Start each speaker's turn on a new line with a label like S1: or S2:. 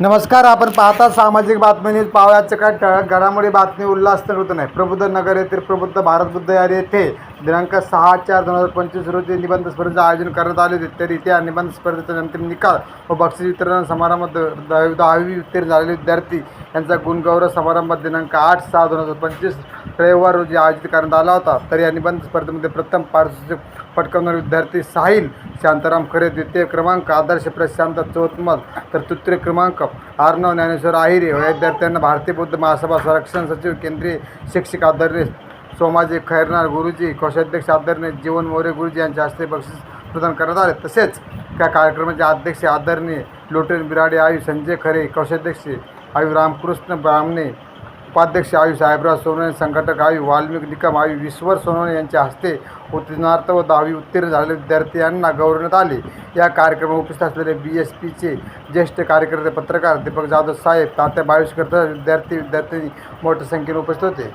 S1: नमस्कार. आपण पाहता सामाजिक बातमी न्यूज. पावयाच्या काय ठळक घडामोडी बातमी उल्हास नृतन आहे. प्रबुद्ध नगर येथील प्रबुद्ध भारत बुद्ध विहार येथे दिनांक 6/4/2025 रोजी निबंध स्पर्धेचे आयोजन करण्यात आले होते. तरी त्या निबंध स्पर्धेचा अंतिम निकाल व बक्षीस वितरण समारंभात 10वी उत्तीर्ण झालेले विद्यार्थी यांचा गुणगौरव समारंभ दिनांक 8/6/2025 रविवार रोजी आयोजित करण्यात आला होता. तर या निबंध स्पर्धेमध्ये प्रथम पारितोषिक पटकावणारे विद्यार्थी साहिल शांताराम खरे, द्वितीय क्रमांक आदर्श प्रशांत चौतमल, तर तृतीय क्रमांक अर्णव ज्ञानेश्वर आहिरे. या विद्यार्थ्यांना भारतीय बौद्ध महासभा संरक्षण सचिव, केंद्रीय शिक्षक आदरणीय सोमाजी खैरनार गुरुजी, कोषाध्यक्ष आदरणीय जीवन मोरे गुरुजी यांच्या हस्ते बक्षीस प्रदान करण्यात आले. तसेच त्या कार्यक्रमाचे अध्यक्ष आदरणीय लोटेन बिराडे आयु संजय खरे, कोषाध्यक्ष आयु रामकृष्ण ब्राह्मणे, उपाध्यक्ष आयु साहेबराव सोनवणे, संघटक आयु वाल्मिक निकम, आयु ईश्वर सोनवणे यांच्या हस्ते उत्तीर्णार्थ व 10वी उत्तीर्ण झालेल्या विद्यार्थ्यांना गौरवण्यात आले. या कार्यक्रमात उपस्थित असलेले BSPचे ज्येष्ठ कार्यकर्ते, पत्रकार दीपक जाधव साहेब, तात्या बायुष्कर, विद्यार्थी विद्यार्थिनी मोठ्या संख्येने उपस्थित होते.